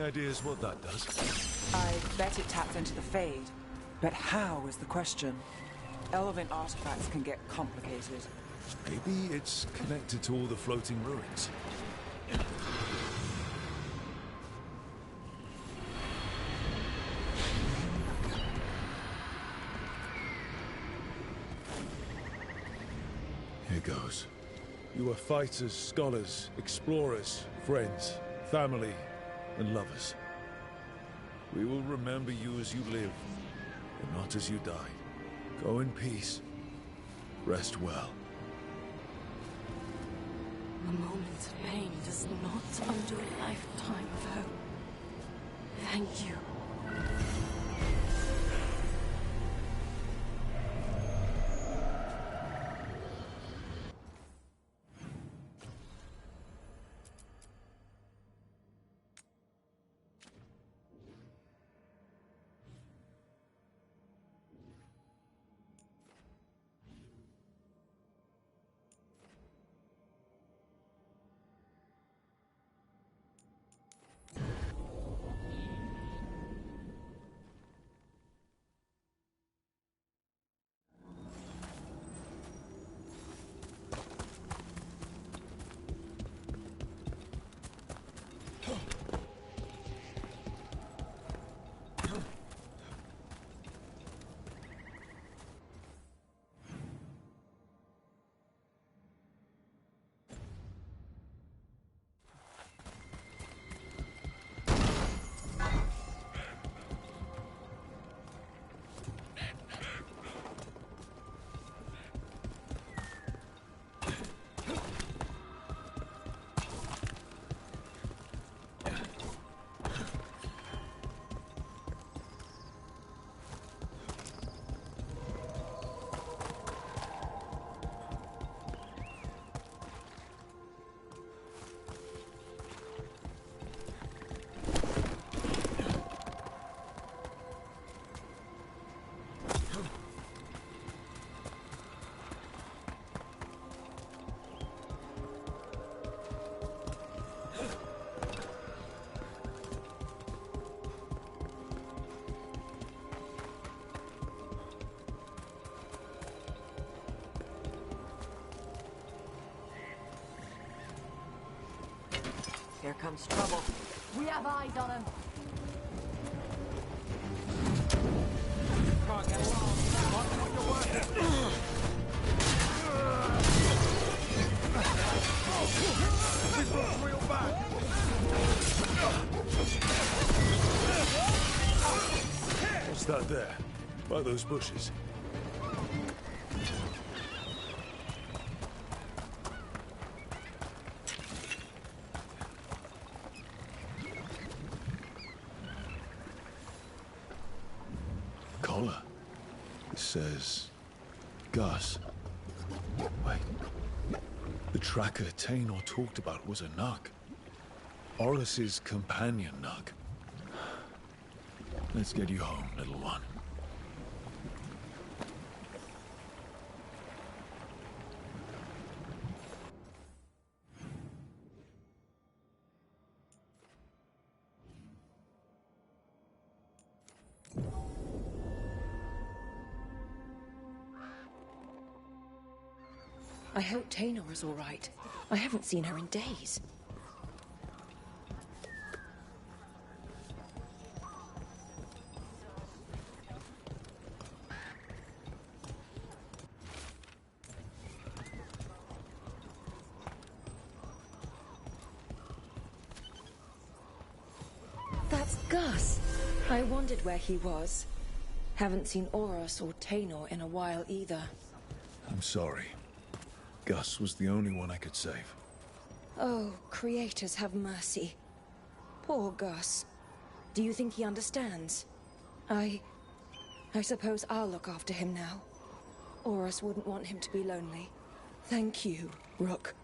Any ideas what that does? I bet it taps into the Fade. But how is the question? Elven artifacts can get complicated. Maybe it's connected to all the floating ruins. Here goes. You are fighters, scholars, explorers, friends, family, and lovers. We will remember you as you lived, and not as you died. Go in peace. Rest well. A moment's pain does not undo a lifetime of hope. Thank you. Here comes trouble. We have eyes on him. Can't get along. Watch what you're working. This looks real bad. What's that there? By those bushes. Collar. It says Gus. Wait. The tracker Tainor talked about was a Nug. Orlus's companion Nug. Let's get you home, little one. I hope Tainor is all right. I haven't seen her in days. That's Gus. I wondered where he was. Haven't seen Oros or Tainor in a while either. I'm sorry. Gus was the only one I could save. Oh, creators have mercy. Poor Gus. Do you think he understands? I suppose I'll look after him now. Oros wouldn't want him to be lonely. Thank you, Rook.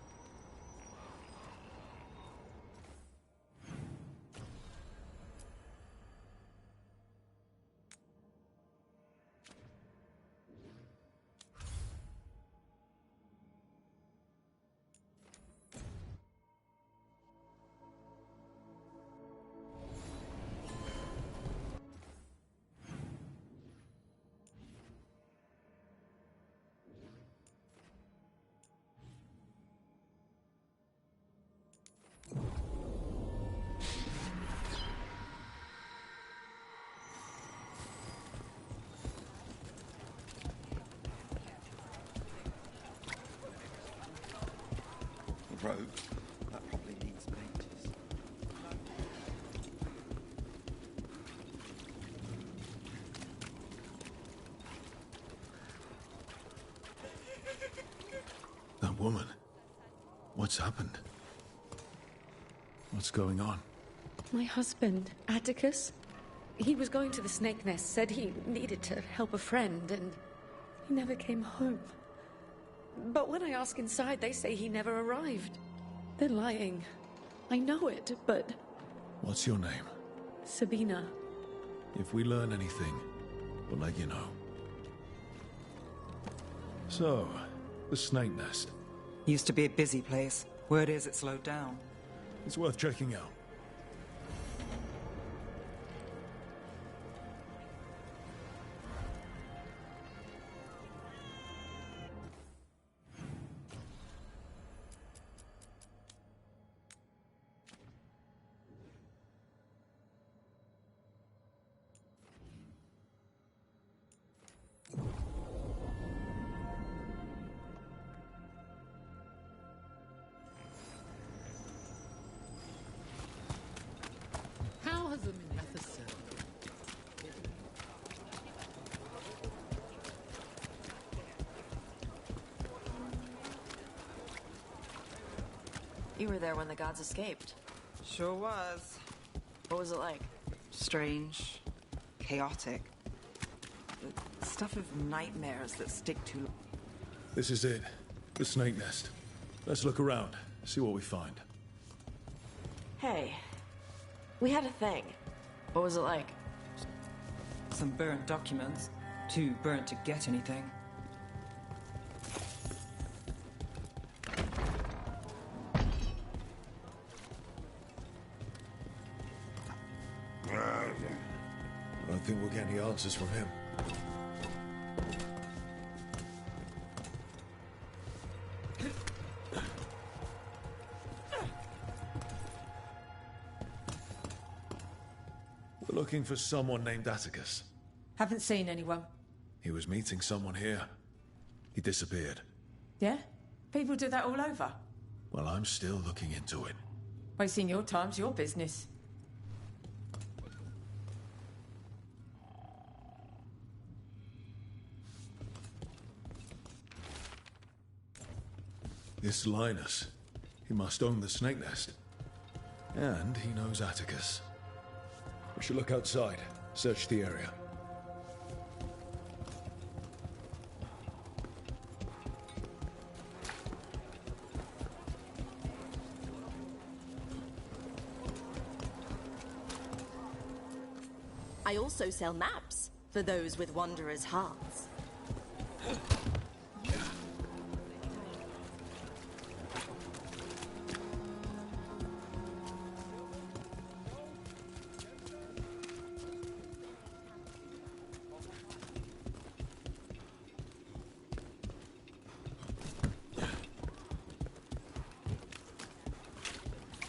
That probably needs painters. That woman. What's happened? What's going on? My husband, Atticus, he was going to the Snake Nest, said he needed to help a friend, and he never came home. But when I ask inside, they say he never arrived. They're lying. I know it, but... What's your name? Sabina. If we learn anything, we'll let you know. So, the Snake Nest. Used to be a busy place. Word is it slowed down. It's worth checking out. How has the Minetha served? You were there when the gods escaped. Sure was. What was it like? Strange. Chaotic. The stuff of nightmares that stick to... This is it. The Snake Nest. Let's look around, see what we find. Hey, we had a thing. What was it like? Some burnt documents. Too burnt to get anything. I don't think we'll get any answers from him. We're looking for someone named Atticus. Haven't seen anyone. He was meeting someone here. He disappeared. Yeah? People do that all over. Well, I'm still looking into it. Wasting your time's your business. This Linus, he must own the Snake Nest. And he knows Atticus. We should look outside, search the area. I also sell maps for those with wanderers' hearts.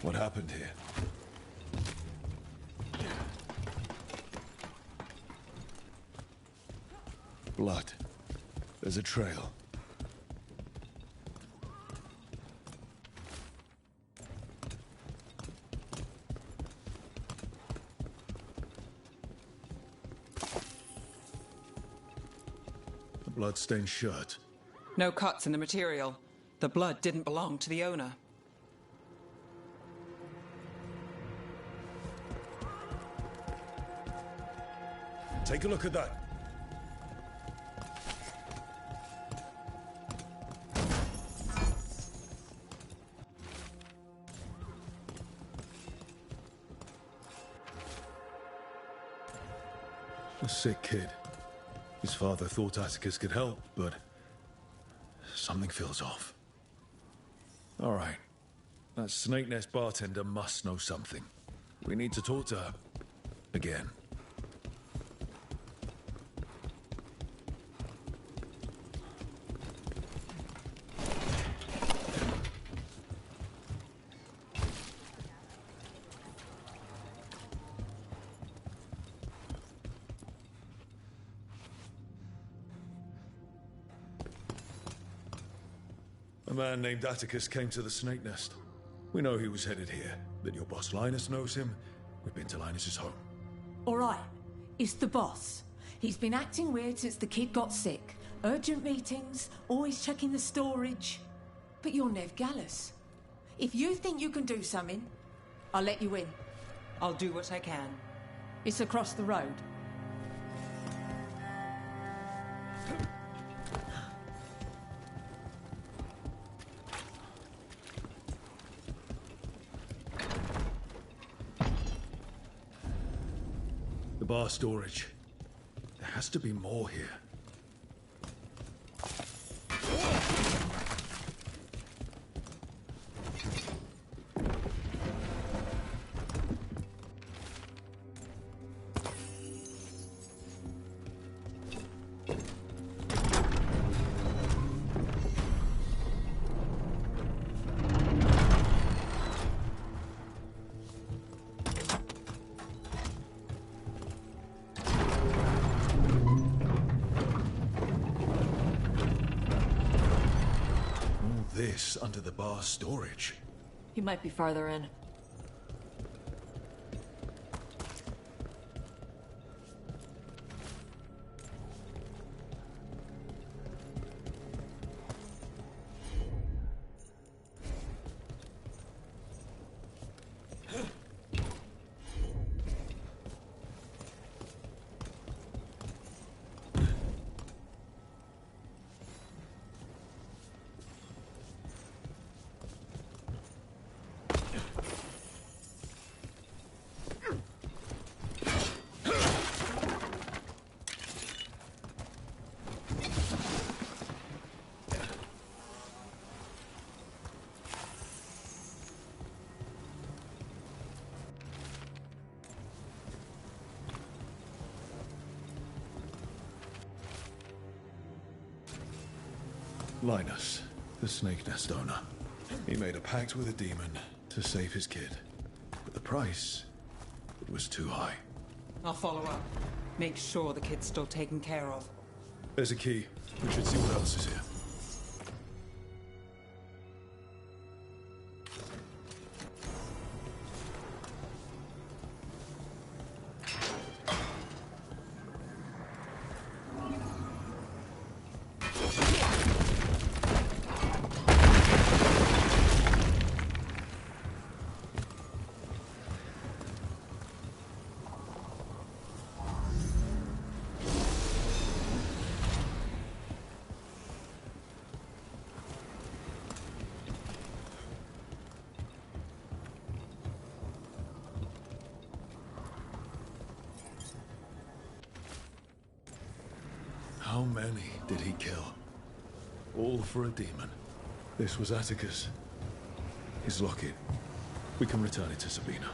What happened here? Blood. There's a trail. A blood-stained shirt. No cuts in the material. The blood didn't belong to the owner. Take a look at that. A sick kid. His father thought Atticus could help, but something feels off. All right. That Snake Nest bartender must know something. We need to talk to her. Again. A man named Atticus came to the Snake Nest. We know he was headed here, that your boss Linus knows him. We've been to Linus's home. All right, it's the boss. He's been acting weird since the kid got sick. Urgent meetings, always checking the storage. But you're Nev Gallus. If you think you can do something, I'll let you in. I'll do what I can. It's across the road. The bar storage. There has to be more here. This under the bar storage. He might be farther in. Linus, the Snake Nest owner. He made a pact with a demon to save his kid. But the price, it was too high. I'll follow up. Make sure the kid's still taken care of. There's a key. We should see what else is here. How many did he kill? All for a demon. This was Atticus. His locket. We can return it to Sabina.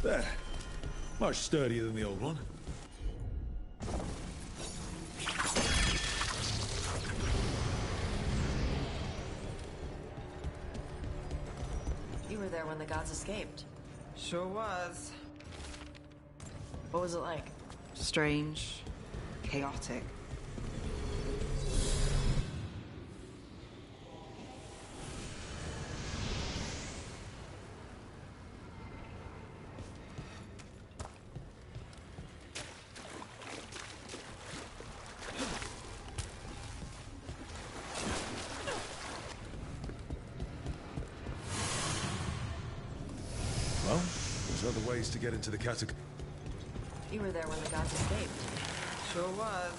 There. Much sturdier than the old one. You were there when the gods escaped. Sure was. What was it like? Strange. Chaotic. Well, there's other ways to get into the catacombs. You were there when the gods escaped. Sure was.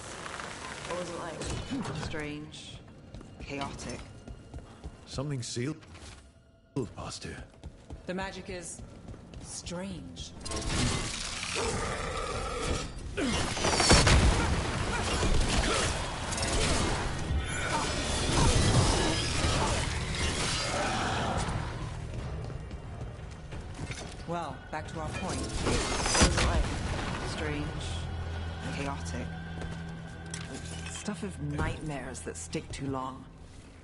What was it like? Strange. Chaotic. Something sealed past here. The magic is strange. Well, back to our point. What was it like? Strange. Chaotic. Stuff of nightmares that stick too long.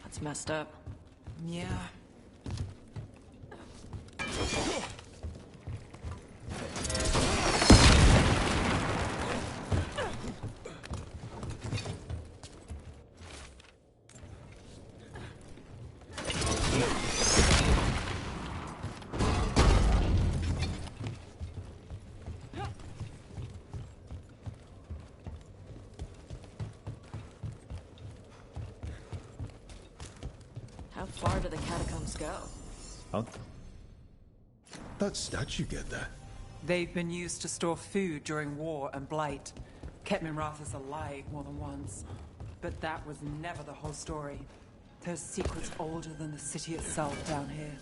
That's messed up. Yeah. How far do the catacombs go? How'd that statue get there? They've been used to store food during war and blight. Kept Minrathous alive more than once. But that was never the whole story. There's secrets older than the city itself down here.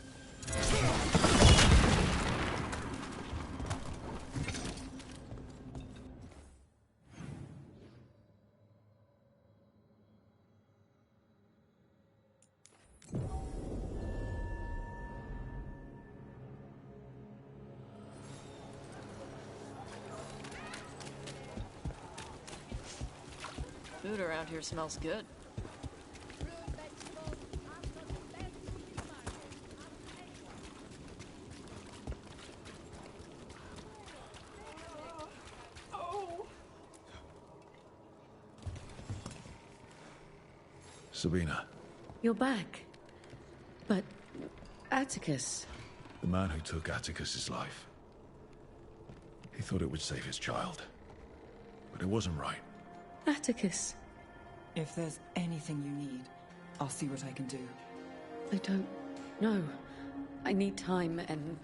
Food around here smells good. Sabina, You're back. But Atticus... the man who took Atticus's life. He thought it would save his child. But it wasn't right. Atticus. If there's anything you need, I'll see what I can do. I don't know. I need time and...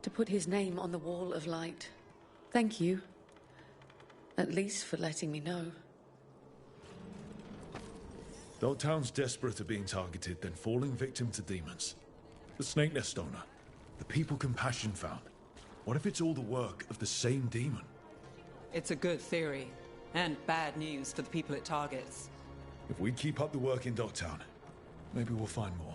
to put his name on the wall of light. Thank you. At least for letting me know. Though town's desperate at being targeted, then falling victim to demons. The Snake Nest owner. The people Compassion found. What if it's all the work of the same demon? It's a good theory, and bad news for the people it targets. If we keep up the work in Dogtown, maybe we'll find more.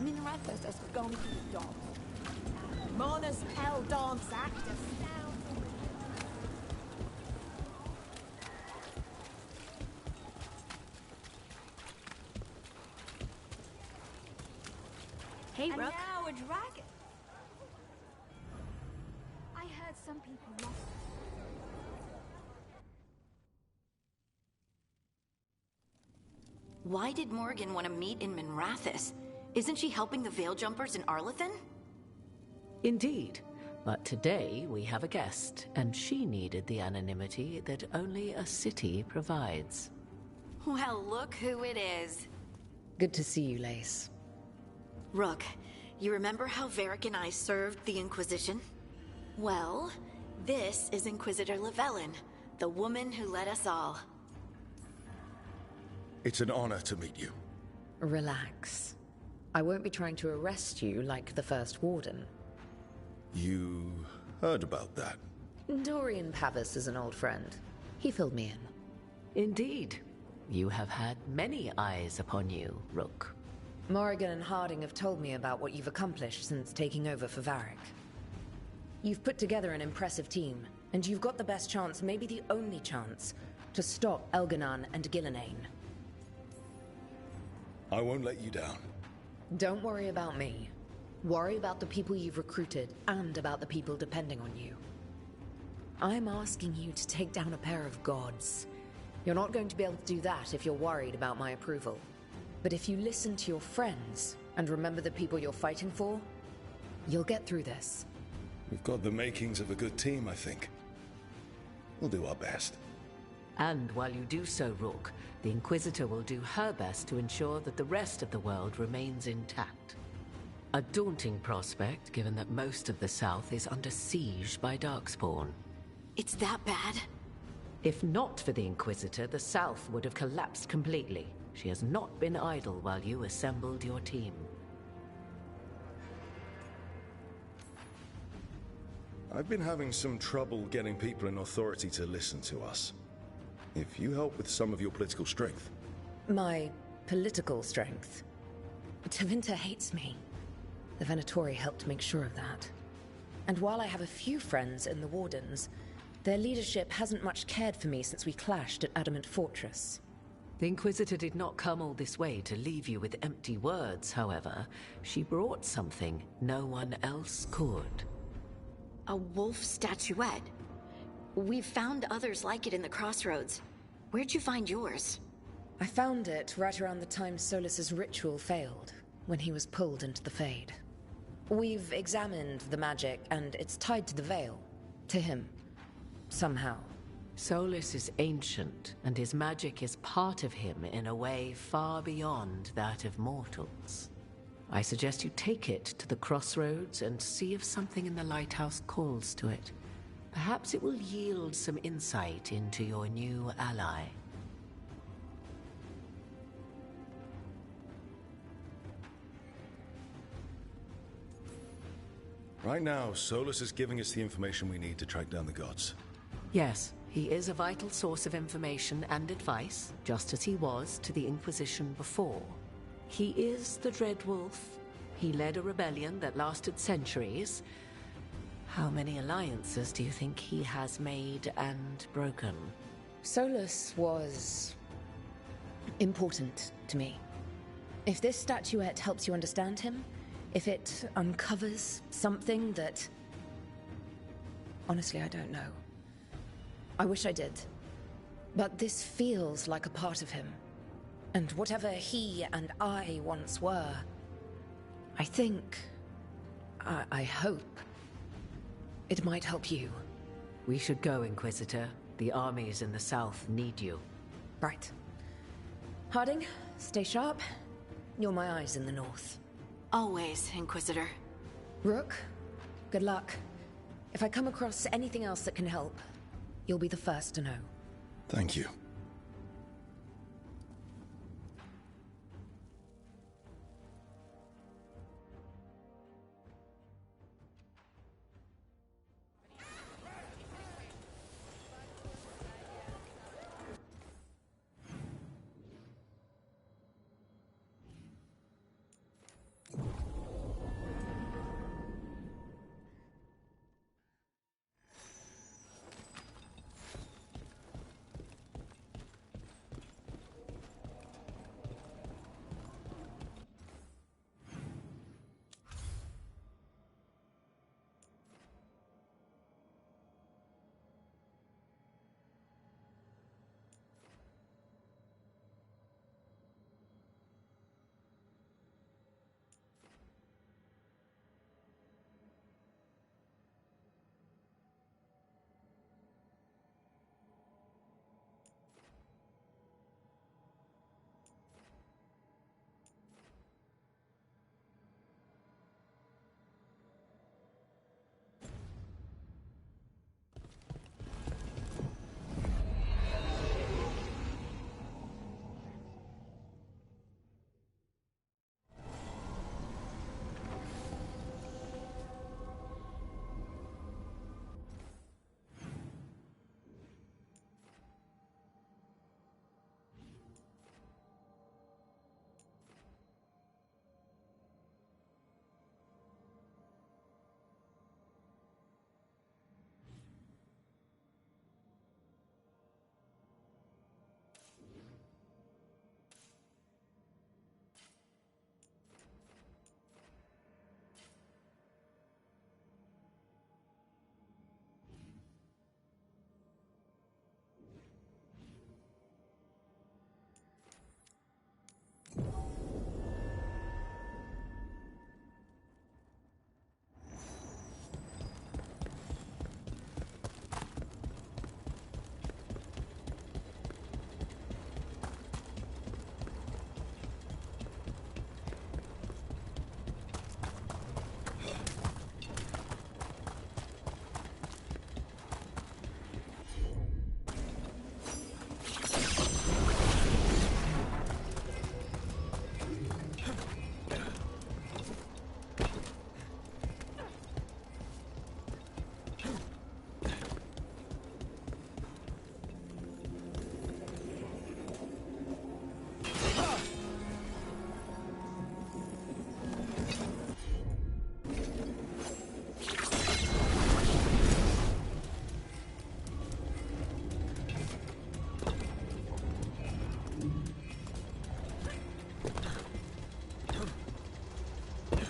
Minrathous has gone to the dogs. Mona's hell dance act astounding. Hey, And Rook. now a dragon. I heard some people lost. Why did Morgan want to meet in Minrathous? Isn't she helping the Veil Jumpers in Arlathan? Indeed. But today we have a guest, and she needed the anonymity that only a city provides. Well, look who it is. Good to see you, Lace. Rook, you remember how Varric and I served the Inquisition? Well, this is Inquisitor Llewellyn, the woman who led us all. It's an honor to meet you. Relax. I won't be trying to arrest you like the First Warden. You heard about that? Dorian Pavis is an old friend. He filled me in. Indeed. You have had many eyes upon you, Rook. Morrigan and Harding have told me about what you've accomplished since taking over for Varric. You've put together an impressive team, and you've got the best chance, maybe the only chance, to stop Elganon and Gillenane. I won't let you down. Don't worry about me. Worry about the people you've recruited, and about the people depending on you. I'm asking you to take down a pair of gods. You're not going to be able to do that if you're worried about my approval. But if you listen to your friends, and remember the people you're fighting for, you'll get through this. We've got the makings of a good team, I think. We'll do our best. And while you do so, Rook, the Inquisitor will do her best to ensure that the rest of the world remains intact. A daunting prospect, given that most of the South is under siege by Darkspawn. It's that bad? If not for the Inquisitor, the South would have collapsed completely. She has not been idle while you assembled your team. I've been having some trouble getting people in authority to listen to us. If you help with some of your political strength. My political strength? Tevinter hates me. The Venatori helped make sure of that. And while I have a few friends in the Wardens, their leadership hasn't much cared for me since we clashed at Adamant Fortress. The Inquisitor did not come all this way to leave you with empty words, however. She brought something no one else could. A wolf statuette. We've found others like it in the crossroads. Where'd you find yours? I found it right around the time Solus's ritual failed, when he was pulled into the Fade. We've examined the magic, and it's tied to the Veil. To him. Somehow. Solus is ancient, and his magic is part of him in a way far beyond that of mortals. I suggest you take it to the crossroads and see if something in the lighthouse calls to it. Perhaps it will yield some insight into your new ally. Right now, Solus is giving us the information we need to track down the gods. Yes, he is a vital source of information and advice, just as he was to the Inquisition before. He is the Dread Wolf. He led a rebellion that lasted centuries. How many alliances do you think he has made and broken? Solus was important to me. If this statuette helps you understand him, if it uncovers something that... Honestly, I don't know. I wish I did. But this feels like a part of him. And whatever he and I once were, I think... I hope... it might help you. We should go, Inquisitor. The armies in the south need you. Right. Harding, stay sharp. You're my eyes in the north. Always, Inquisitor. Rook, good luck. If I come across anything else that can help, you'll be the first to know. Thank you.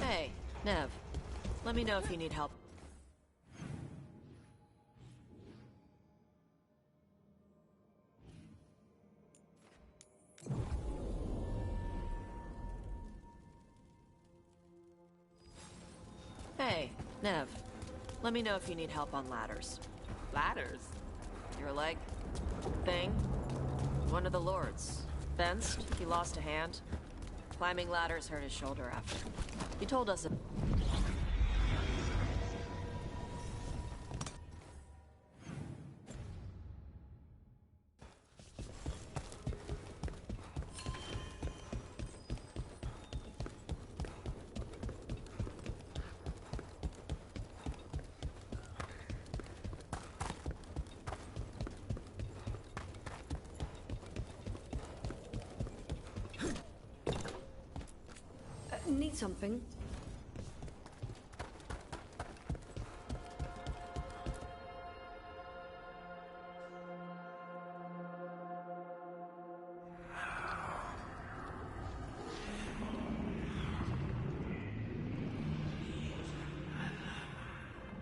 Hey, Nev. Let me know if you need help. Hey, Nev. Let me know if you need help on ladders. Ladders? Your leg? Thing? One of the lords. Fenced, he lost a hand. Climbing ladders hurt his shoulder after. He told us... Need something?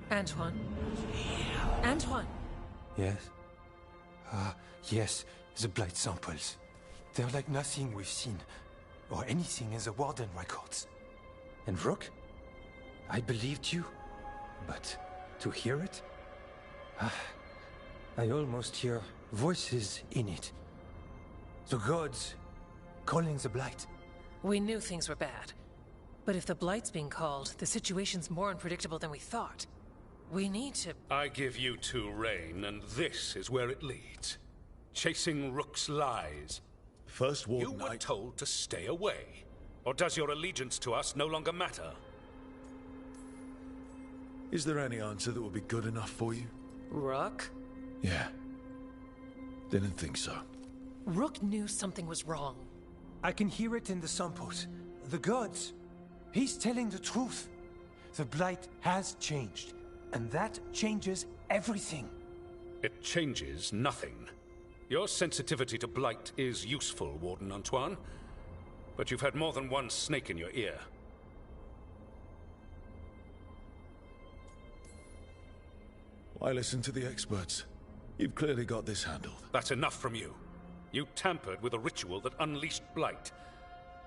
Antoine? Antoine! Yes? Yes, the blight samples. They're like nothing we've seen, or anything in the Warden records. And Rook? I believed you, but to hear it? I almost hear voices in it. The gods calling the blight. We knew things were bad. But if the Blight's being called, the situation's more unpredictable than we thought. We need to... I give you two reign, and this is where it leads. Chasing Rook's lies. First Warden, you were told to stay away. Or does your allegiance to us no longer matter? Is there any answer that would be good enough for you? Rook? Yeah. Didn't think so. Rook knew something was wrong. I can hear it in the samples. The gods. He's telling the truth. The blight has changed. And that changes everything. It changes nothing. Your sensitivity to blight is useful, Warden Antoine. But you've had more than one snake in your ear. Why listen to the experts? You've clearly got this handled. That's enough from you. You tampered with a ritual that unleashed blight.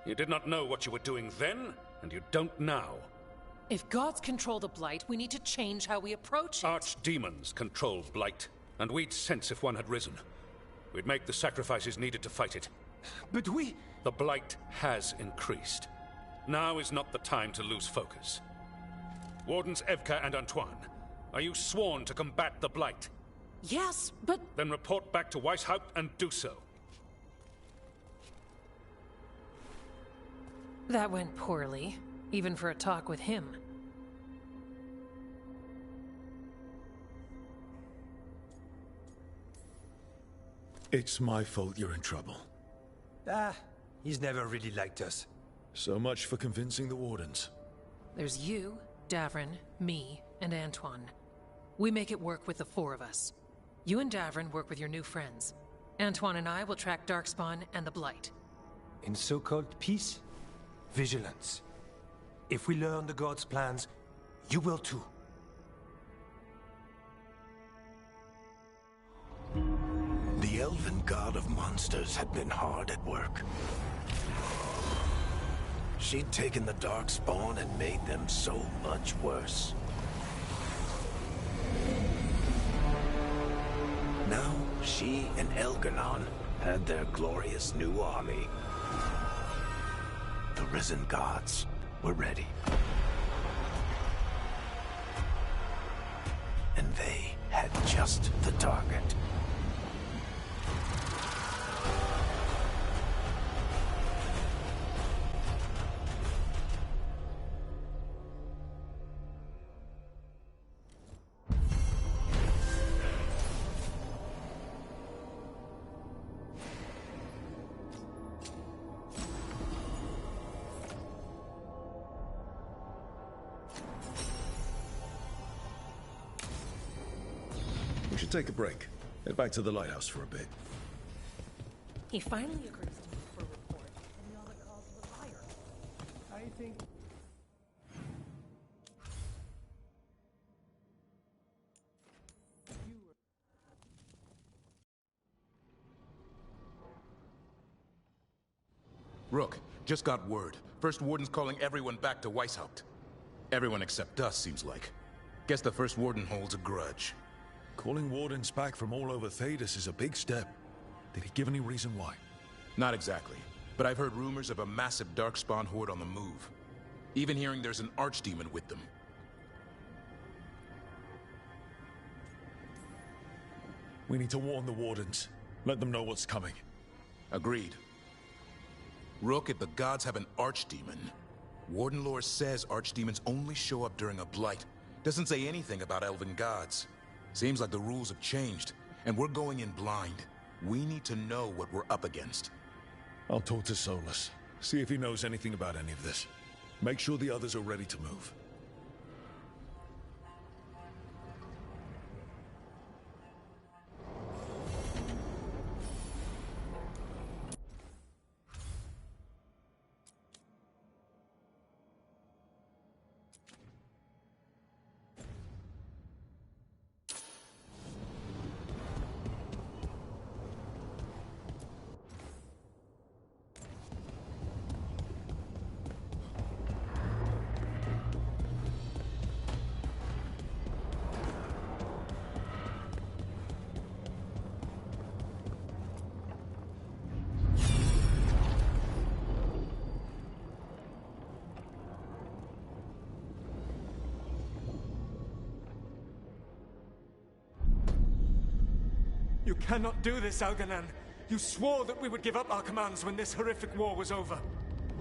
You did not know what you were doing then, and you don't now. If gods control the Blight, we need to change how we approach it. Archdemons control blight, and we'd sense if one had risen. We'd make the sacrifices needed to fight it. But we... The blight has increased. Now is not the time to lose focus. Wardens Evka and Antoine, are you sworn to combat the blight? Yes, but... Then report back to Weishaupt and do so. That went poorly, even for a talk with him. It's my fault you're in trouble. He's never really liked us. So much for convincing the Wardens. There's you, Davrin, me, and Antoine. We make it work with the four of us. You and Davrin work with your new friends. Antoine and I will track Darkspawn and the Blight. In so-called peace, vigilance. If we learn the gods' plans, you will too. The elven god of monsters had been hard at work. She'd taken the Darkspawn and made them so much worse. Now, she and Elgar'nan had their glorious new army. The risen gods were ready. And they had just the target. Take a break. Head back to the lighthouse for a bit. He finally agrees to meet for a report, and the other calls him a liar. I think... Rook, just got word. First Warden's calling everyone back to Weishaupt. Everyone except us, seems like. Guess the First Warden holds a grudge. Calling Wardens back from all over Thedas is a big step. Did he give any reason why? Not exactly, but I've heard rumors of a massive Darkspawn horde on the move. Even hearing there's an archdemon with them. We need to warn the Wardens. Let them know what's coming. Agreed. Rook, if the gods have an archdemon, Warden lore says archdemons only show up during a blight. Doesn't say anything about elven gods. Seems like the rules have changed, and we're going in blind. We need to know what we're up against. I'll talk to Solus. See if he knows anything about any of this. Make sure the others are ready to move. You cannot do this, Elganan. You swore that we would give up our commands when this horrific war was over.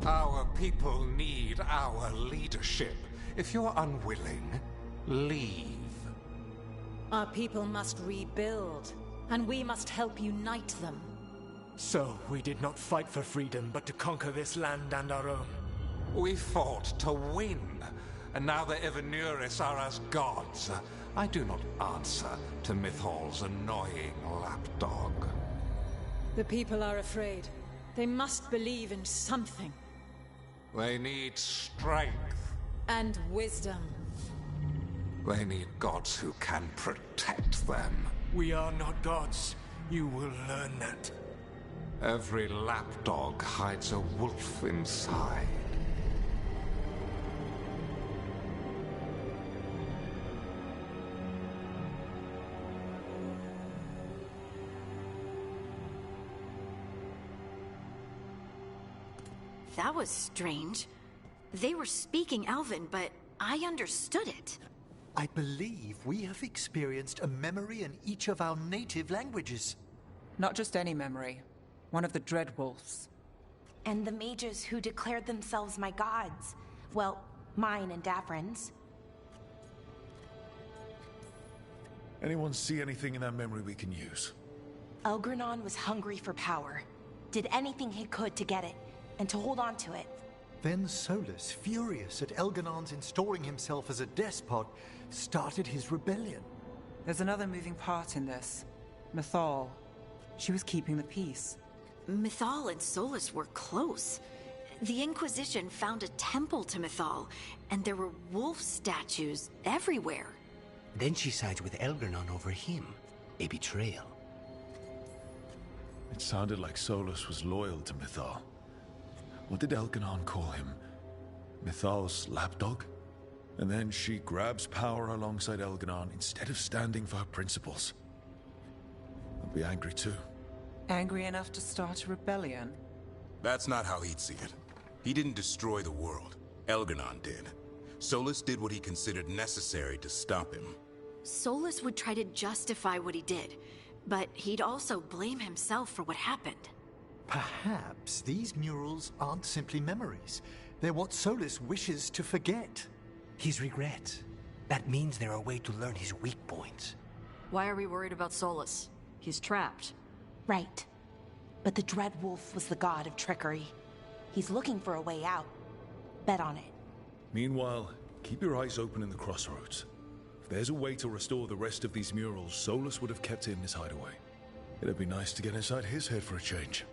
Our people need our leadership. If you're unwilling, leave. Our people must rebuild, and we must help unite them. So, we did not fight for freedom, but to conquer this land and our own. We fought to win, and now the Evanuris are as gods. I do not answer to Mythal's annoying lapdog. The people are afraid. They must believe in something. They need strength. And wisdom. They need gods who can protect them. We are not gods. You will learn that. Every lapdog hides a wolf inside. That was strange. They were speaking Elven, but I understood it. I believe we have experienced a memory in each of our native languages. Not just any memory. One of the Dreadwolves. And the mages who declared themselves my gods. Well, mine and Davrin's. Anyone see anything in that memory we can use? Elgranon was hungry for power. Did anything he could to get it, and to hold on to it. Then Solus, furious at Elganon's installing himself as a despot, started his rebellion. There's another moving part in this. Mythal. She was keeping the peace. Mythal and Solus were close. The Inquisition found a temple to Mythal, and there were wolf statues everywhere. Then she sides with Elgranon over him. A betrayal. It sounded like Solus was loyal to Mythal. What did Elganon call him? Mythal's lapdog? And then she grabs power alongside Elganon instead of standing for her principles. I'd be angry too. Angry enough to start a rebellion? That's not how he'd see it. He didn't destroy the world. Elganon did. Solus did what he considered necessary to stop him. Solus would try to justify what he did, but he'd also blame himself for what happened. Perhaps these murals aren't simply memories. They're what Solus wishes to forget. His regret. That means they're a way to learn his weak points. Why are we worried about Solus? He's trapped. Right. But the Dreadwolf was the god of trickery. He's looking for a way out. Bet on it. Meanwhile, keep your eyes open in the crossroads. If there's a way to restore the rest of these murals, Solus would have kept it in his hideaway. It'd be nice to get inside his head for a change.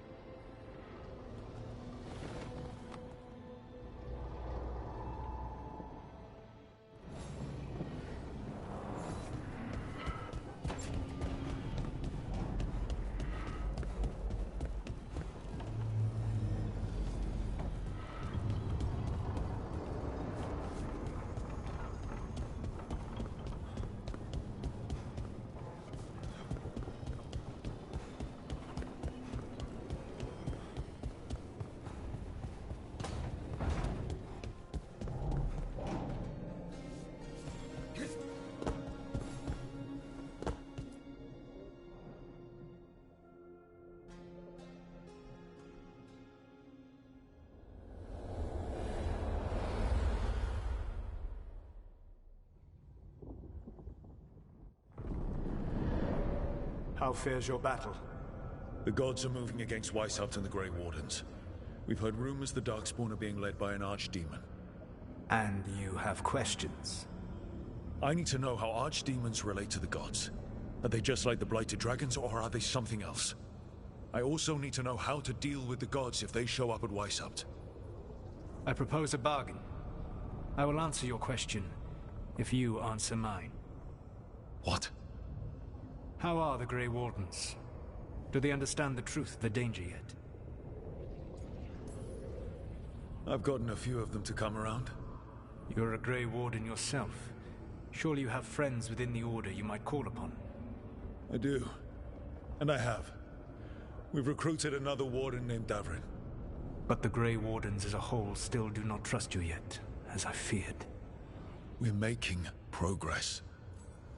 How fares your battle? The gods are moving against Weishaupt and the Grey Wardens. We've heard rumors the Darkspawn are being led by an archdemon. And you have questions? I need to know how archdemons relate to the gods. Are they just like the Blighted Dragons, or are they something else? I also need to know how to deal with the gods if they show up at Weishaupt. I propose a bargain. I will answer your question if you answer mine. What? How are the Grey Wardens? Do they understand the truth of the danger yet? I've gotten a few of them to come around. You're a Grey Warden yourself. Surely you have friends within the Order you might call upon. I do. And I have. We've recruited another Warden named Davrin. But the Grey Wardens as a whole still do not trust you yet, as I feared. We're making progress.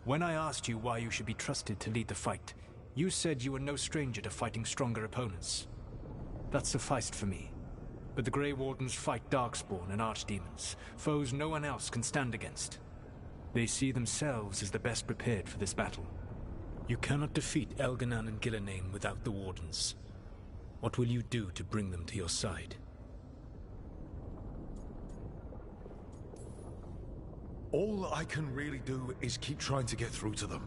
When I asked you why you should be trusted to lead the fight, you said you were no stranger to fighting stronger opponents. That sufficed for me. But the Grey Wardens fight Darkspawn and Archdemons, foes no one else can stand against. They see themselves as the best prepared for this battle. You cannot defeat Elganan and Gillenane without the Wardens. What will you do to bring them to your side? All I can really do is keep trying to get through to them.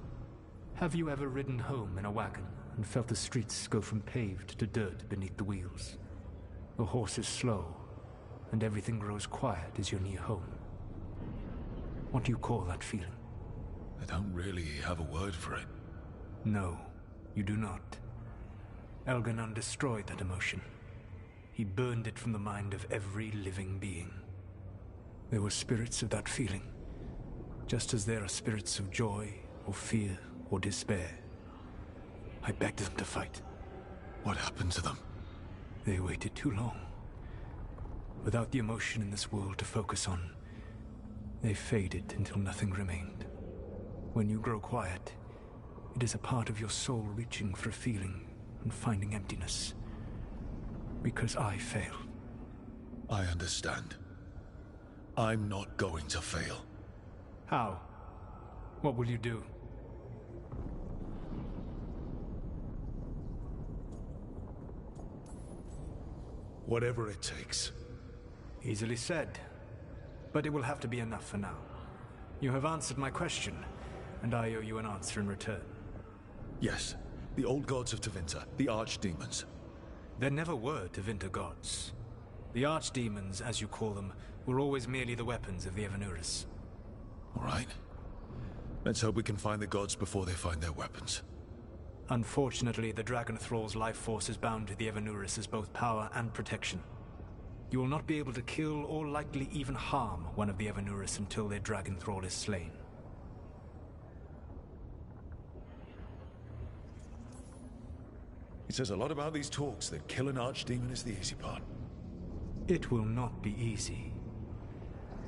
Have you ever ridden home in a wagon and felt the streets go from paved to dirt beneath the wheels? The horse is slow, and everything grows quiet as you're near home. What do you call that feeling? I don't really have a word for it. No, you do not. Elganan destroyed that emotion. He burned it from the mind of every living being. There were spirits of that feeling, just as there are spirits of joy, or fear, or despair. I begged them to fight. What happened to them? They waited too long. Without the emotion in this world to focus on, they faded until nothing remained. When you grow quiet, it is a part of your soul reaching for a feeling and finding emptiness. Because I failed. I understand. I'm not going to fail. How? What will you do? Whatever it takes. Easily said. But it will have to be enough for now. You have answered my question, and I owe you an answer in return. Yes. The old gods of Tevinter, the archdemons. There never were Tevinter gods. The archdemons, as you call them, were always merely the weapons of the Evanuris. All right. Let's hope we can find the gods before they find their weapons. Unfortunately, the Dragon Thrall's life force is bound to the Evanuris as both power and protection. You will not be able to kill or likely even harm one of the Evanuris until their Dragon Thrall is slain. He says a lot about these talks that kill an archdemon is the easy part. It will not be easy.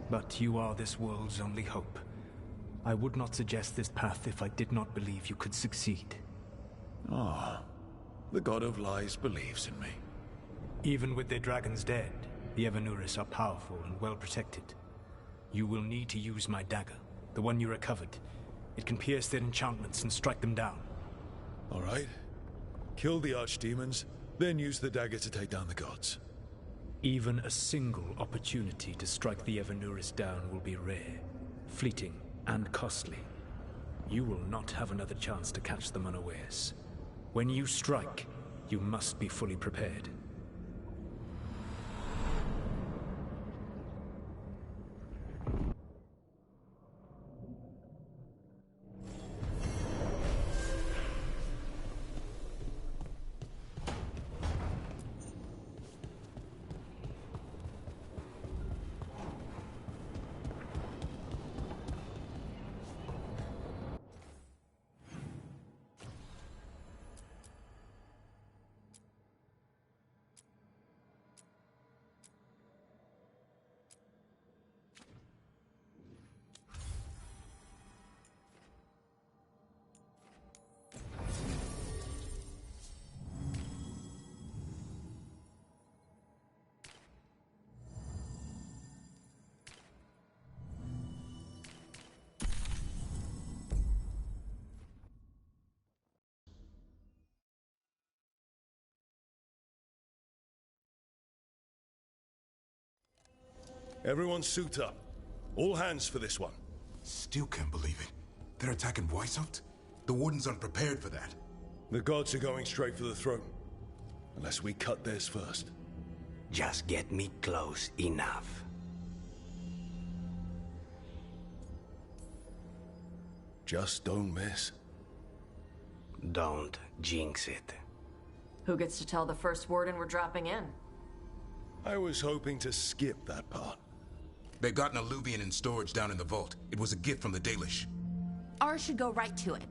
But you are this world's only hope. I would not suggest this path if I did not believe you could succeed. Ah, the God of Lies believes in me. Even with their dragons dead, the Evanuris are powerful and well protected. You will need to use my dagger, the one you recovered. It can pierce their enchantments and strike them down. All right. Kill the archdemons, then use the dagger to take down the gods. Even a single opportunity to strike the Evanuris down will be rare, fleeting, and costly. You will not have another chance to catch them unawares. When you strike, you must be fully prepared. Everyone suit up. All hands for this one. Still can't believe it. They're attacking Weishaupt? The Wardens aren't prepared for that. The gods are going straight for the throne. Unless we cut theirs first. Just get me close enough. Just don't miss. Don't jinx it. Who gets to tell the first warden we're dropping in? I was hoping to skip that part. They've got an alluvian in storage down in the vault. It was a gift from the Dalish. Ours should go right to it.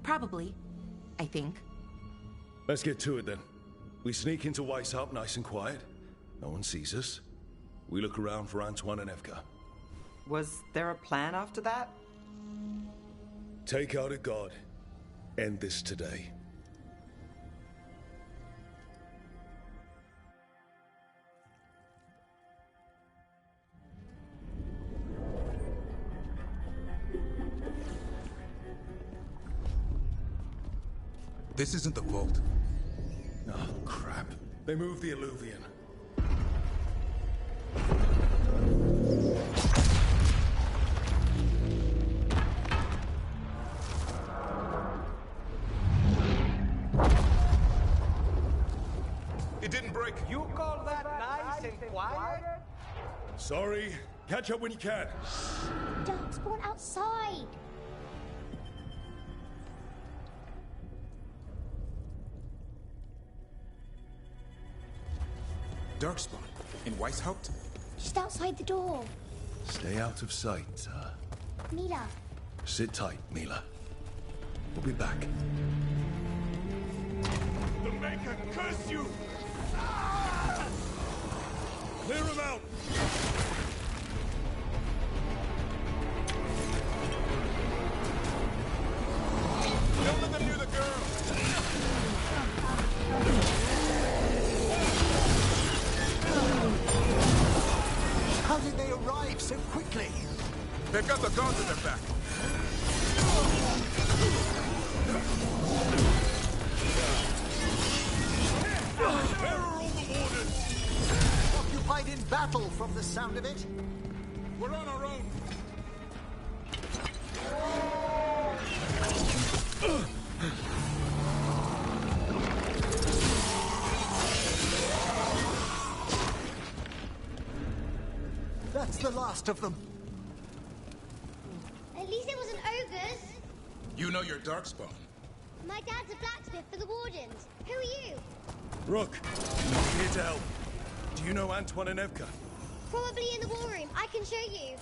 Probably. I think. Let's get to it then. We sneak into Weishaupt nice and quiet. No one sees us. We look around for Antoine and Evka. Was there a plan after that? Take out a god. End this today. This isn't the vault. Oh, crap. They moved the alluvian. It didn't break. You call that nice and quiet? Sorry. Catch up when you can. Darkspawn outside. Darkspawn? In Weishaupt? Just outside the door. Stay out of sight, Mila. Sit tight, Mila. We'll be back. The Maker curse you! Clear him out! Don't let them near the girl! How did they arrive so quickly? They've got the guards at their back. Where are all the wardens? Occupied in battle from the sound of it. We're on our own. That's the last of them. At least it wasn't ogres. You know your Darkspawn. My dad's a blacksmith for the Wardens. Who are you? Rook, I'm here to help. Do you know Antoine and Evka? Probably in the war room. I can show you.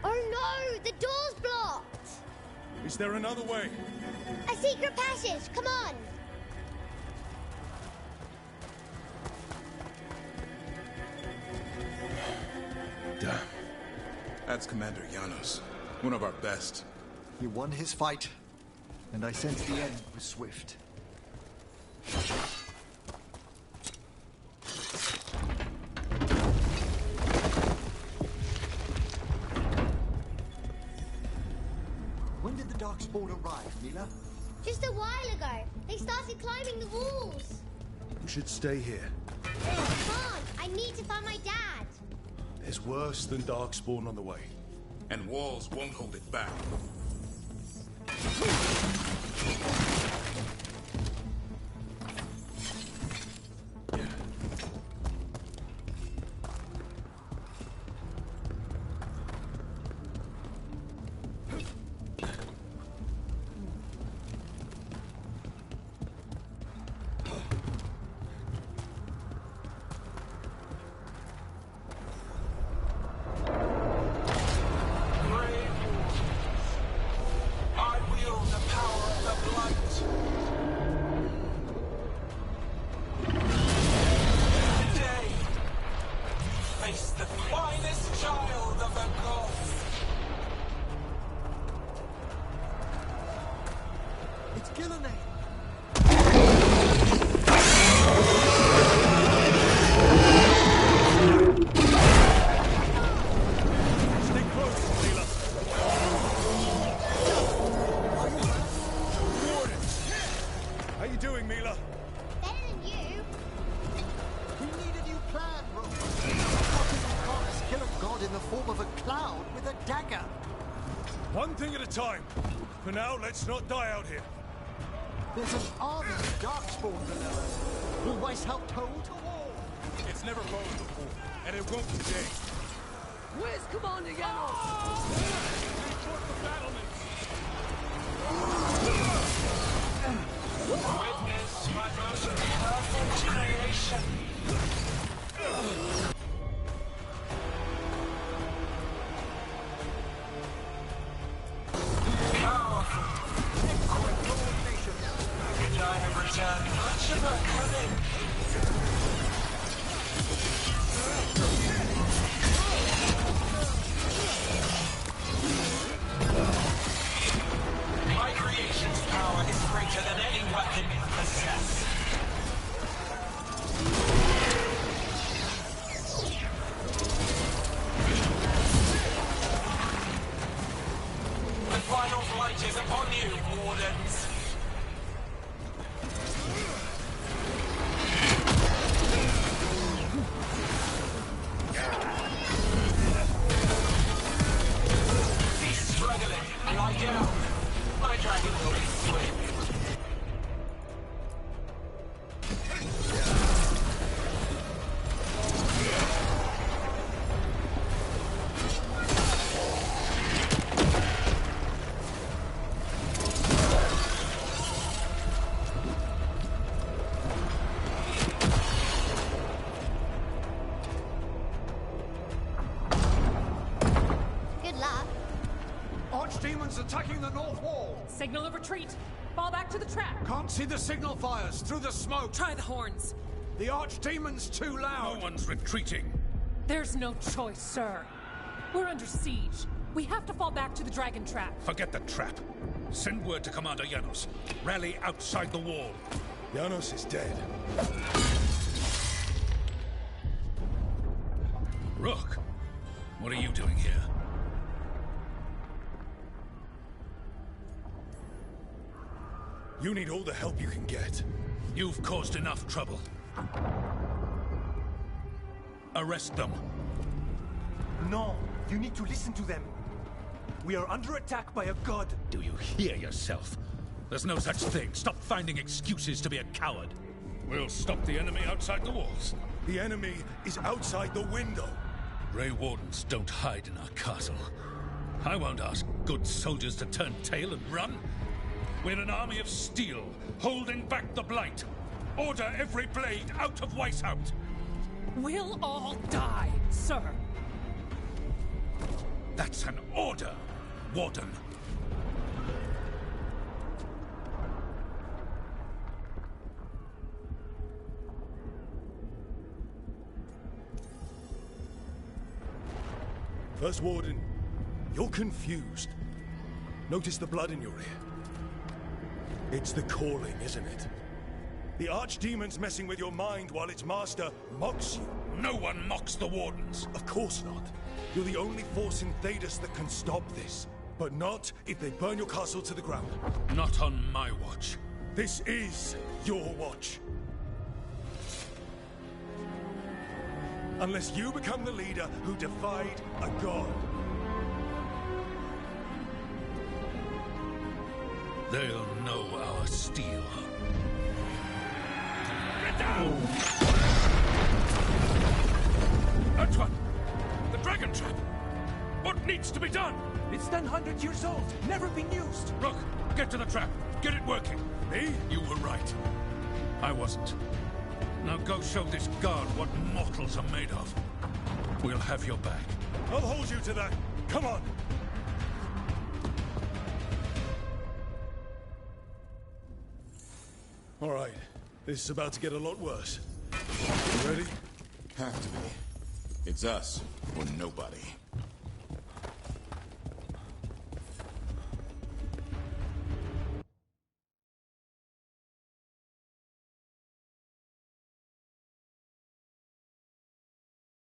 Oh no! The door's blocked! Is there another way? A secret passage! Come on! Damn. That's Commander Janos. One of our best. He won his fight, and I sense the end was swift. When did the Darkspawn arrive, Mila? Just a while ago. They started climbing the walls. We should stay here. I can't. I need to find my dad. There's worse than Darkspawn on the way. And walls won't hold it back. One thing at a time. For now, let's not die out here. There's an army of Darkspawn below. Will Weiss help hold? It's never fallen before, and it won't today. Where's Commander Janos? Reinforce the battlements! Witness my most perfect creation. Powerful, quick coordination. Which I have returned much of a cunning. My creation's power is greater than any weapon you possess. The final flight is upon you, Wardens. Cease struggling. Lie down. My dragon will be swift. Good luck. Archdemons attacking the north wall! Signal of retreat. Fall back to the trap. Can't see the signal fires through the smoke! Try the horns. The Archdemon's too loud! No one's retreating. There's no choice, sir. We're under siege. We have to fall back to the dragon trap. Forget the trap. Send word to Commander Janos. Rally outside the wall. Janos is dead. Rook, what are you doing here? You need all the help you can get. You've caused enough trouble. Arrest them. No, you need to listen to them. We are under attack by a god. Do you hear yourself? There's no such thing. Stop finding excuses to be a coward. We'll stop the enemy outside the walls. The enemy is outside the window. Grey Wardens don't hide in our castle. I won't ask good soldiers to turn tail and run. We're an army of steel, holding back the Blight. Order every blade out of Weishaupt. We'll all die, sir. That's an order, Warden. First Warden, you're confused. Notice the blood in your ear. It's the calling, isn't it? The Archdemon's messing with your mind while its master mocks you. No one mocks the Wardens. Of course not. You're the only force in Thedas that can stop this. But not if they burn your castle to the ground. Not on my watch. This is your watch. Unless you become the leader who defied a god. They'll know our steel. Get down! Antoine! The dragon trap! What needs to be done? It's 100 years old, never been used. Rook, get to the trap. Get it working. Me? You were right. I wasn't. Now go show this guard what mortals are made of. We'll have your back. I'll hold you to that. Come on. All right. This is about to get a lot worse. You ready? Have to be. It's us or nobody.